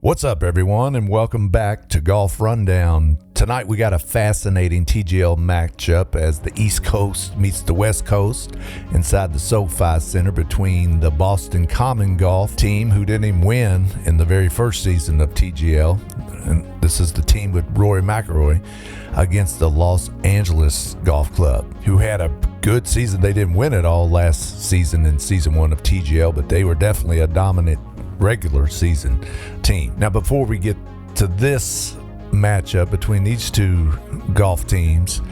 What's up, everyone, and welcome back to Golf Rundown. Tonight we got a fascinating TGL matchup as the East Coast meets the West Coast inside the SoFi Center between the Boston Common Golf team, who didn't even win in the very first season of TGL, and this is the team with Rory McIlroy, against the Los Angeles Golf Club, who had a good season. They didn't win it all last season in season one of TGL, but they were definitely a dominant regular season team. Now, before we get to this matchup between these two golf teams,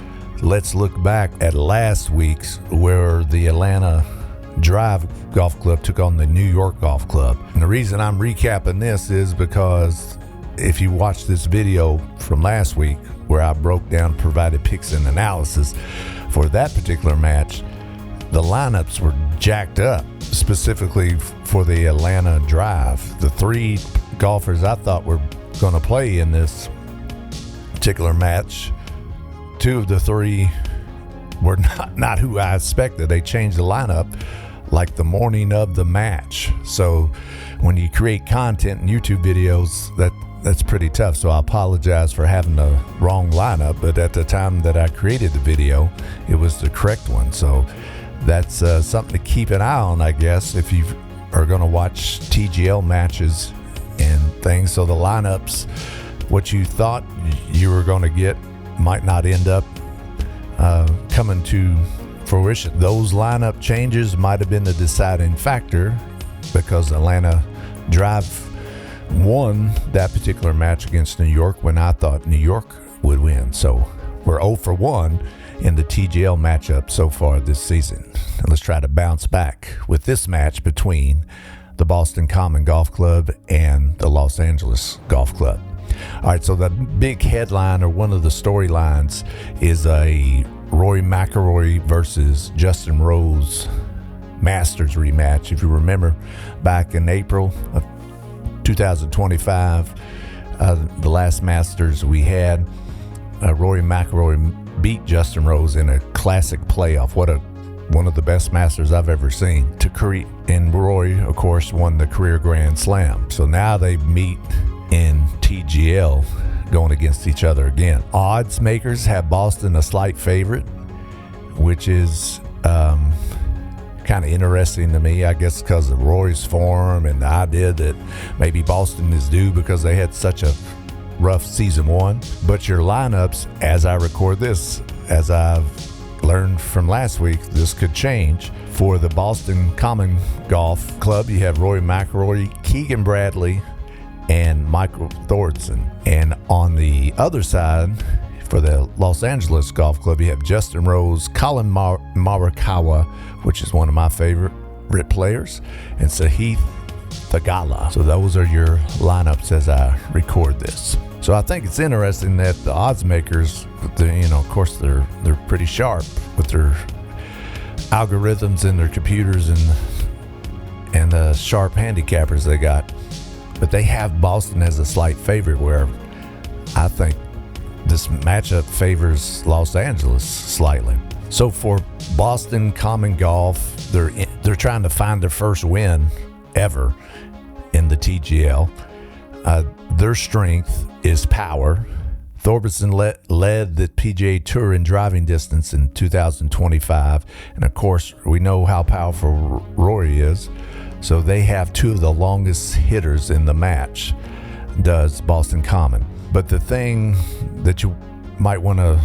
let's look back at last week's, where the Atlanta Drive Golf Club took on the New York Golf Club. And the reason I'm recapping this is because if you watch this video from last week where I broke down, provided picks and analysis for that particular match, the lineups were jacked up, specifically for the Atlanta Drive. The three golfers I thought were going to play in this particular match, two of the three were not who I expected. They changed the lineup like the morning of the match. So when you create content and YouTube videos, that's pretty tough. So I apologize for having the wrong lineup, but at the time that I created the video, it was the correct one. So that's something to keep an eye on, I guess, if you are going to watch TGL matches and things. So the lineups, what you thought you were going to get, might not end up coming to fruition. Those lineup changes might have been the deciding factor, because Atlanta Drive won that particular match against New York when I thought New York would win. So we're 0 for 1 in the TGL matchup so far this season. And let's try to bounce back with this match between the Boston Common Golf Club and the Los Angeles Golf Club. All right, so the big headline, or one of the storylines, is a Rory McIlroy versus Justin Rose Masters rematch. If you remember, back in April of 2025, the last Masters we had, Rory McIlroy beat Justin Rose in a classic playoff. One of the best Masters I've ever seen. And Rory, of course, won the career Grand Slam. So now they meet in TGL, going against each other again. Odds makers have Boston a slight favorite, which is kind of interesting to me, I guess, because of Rory's form and the idea that maybe Boston is due because they had such a rough season one. But your lineups, as I record this, as I've learned from last week, this could change. For the Boston Common Golf Club, you have Rory McIlroy, Keegan Bradley, and Michael Thorbjornsen. And on the other side, for the Los Angeles Golf Club, you have Justin Rose, Colin Morikawa, which is one of my favorite players, and Sahith Theegala. So those are your lineups as I record this. So I think it's interesting that the odds makers, of course, they're pretty sharp with their algorithms and their computers and the sharp handicappers they got. But they have Boston as a slight favorite, where I think this matchup favors Los Angeles slightly. So for Boston Common Golf, they're trying to find their first win ever in the TGL. Their strength is power. Thorbjornsen led the PGA Tour in driving distance in 2025, and of course we know how powerful Rory is. So they have two of the longest hitters in the match, does Boston Common. But the thing that you might want to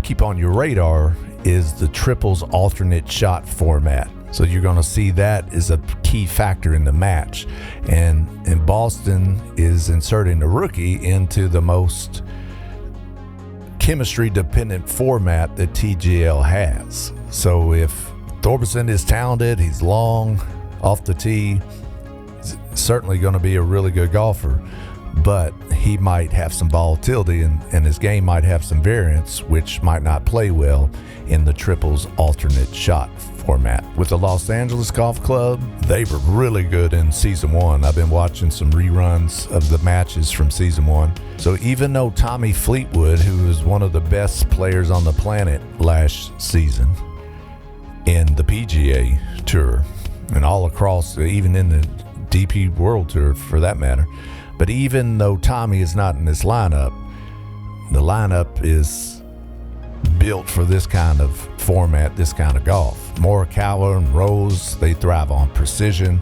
keep on your radar is the triples alternate shot format. So you're going to see that is a key factor in the match. And Boston is inserting a rookie into the most chemistry-dependent format that TGL has. So if Thorbjornsen is talented, he's long off the tee, certainly going to be a really good golfer, but he might have some volatility and his game might have some variance, which might not play well in the triples alternate shot format. With the Los Angeles Golf Club, they were really good in season one. I've been watching some reruns of the matches from season one. So even though Tommy Fleetwood, who was one of the best players on the planet last season in the PGA Tour and all across, even in the DP World Tour for that matter, But even though Tommy is not in this lineup, the lineup is built for this kind of format, this kind of golf. Morikawa and Rose, they thrive on precision,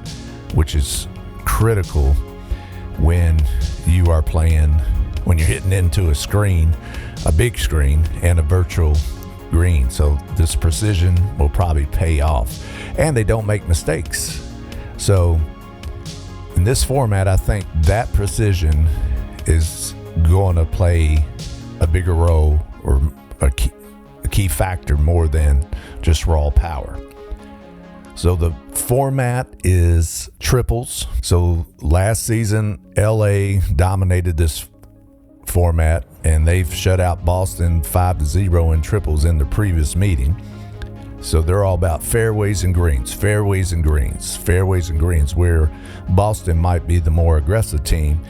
which is critical when you are playing, when you're hitting into a screen, a big screen, and a virtual green. So this precision will probably pay off. And they don't make mistakes. So in this format, I think that precision is going to play a bigger role, or a key factor more than just raw power. So the format is triples. So last season, LA dominated this format, and they've shut out Boston 5-0 in triples in the previous meeting. So they're all about fairways and greens, fairways and greens, fairways and greens, where Boston might be the more aggressive team,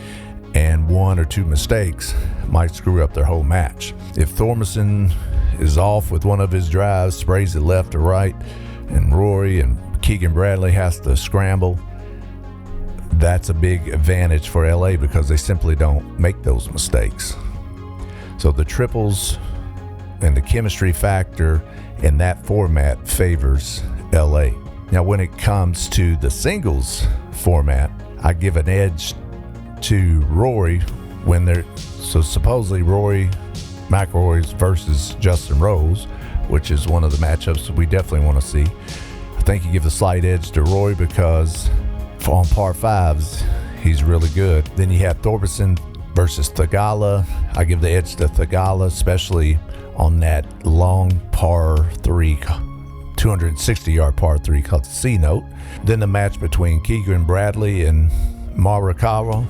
and one or two mistakes might screw up their whole match. If Thorbjornsen is off with one of his drives, sprays it left or right, and Rory and Keegan Bradley has to scramble, that's a big advantage for LA because they simply don't make those mistakes. So the triples and the chemistry factor in that format favors LA. Now, when it comes to the singles format, I give an edge to Rory when they're, so supposedly Rory McIlroy versus Justin Rose, which is one of the matchups we definitely want to see. I think you give a slight edge to Rory because on par fives, he's really good. Then you have Thorbjornsen versus Theegala. I give the edge to Theegala, especially on that long par 3, 260-yard par 3 called the C note. Then the match between Keegan Bradley and Morikawa,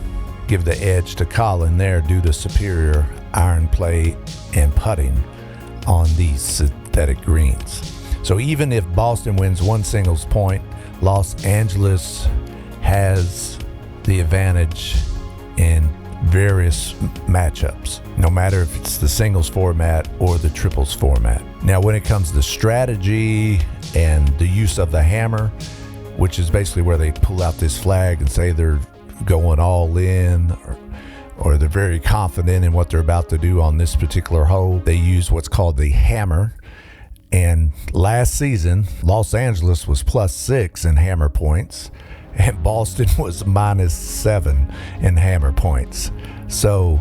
give the edge to Colin there due to superior iron play and putting on these synthetic greens. So even if Boston wins one singles point, Los Angeles has the advantage in various matchups, no matter if it's the singles format or the triples format. Now, when it comes to strategy and the use of the hammer, which is basically where they pull out this flag and say they're going all in, or they're very confident in what they're about to do on this particular hole, they use what's called the hammer. And last season, Los Angeles was +6 in hammer points, and Boston was -7 in hammer points. So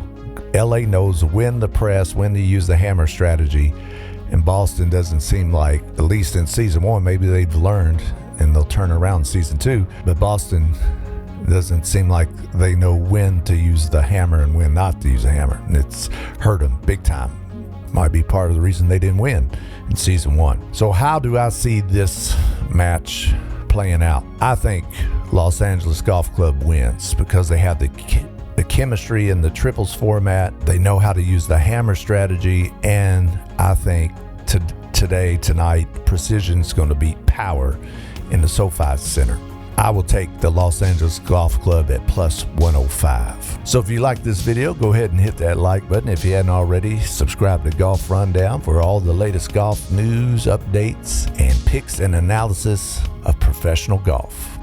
LA knows when to press, when to use the hammer strategy, and Boston doesn't seem like, at least in season 1, maybe they've learned and they'll turn around in season 2, but Boston doesn't seem like they know when to use the hammer and when not to use the hammer, and it's hurt them big time. Might be part of the reason they didn't win in season 1. So how do I see this match playing out? I think Los Angeles Golf Club wins because they have the chemistry in the triples format. They know how to use the hammer strategy, and I think tonight, precision is going to beat power in the SoFi Center. I will take the Los Angeles Golf Club at +105. So if you like this video, go ahead and hit that like button. If you hadn't already, subscribe to Golf Rundown for all the latest golf news, updates, and picks and analysis of professional golf.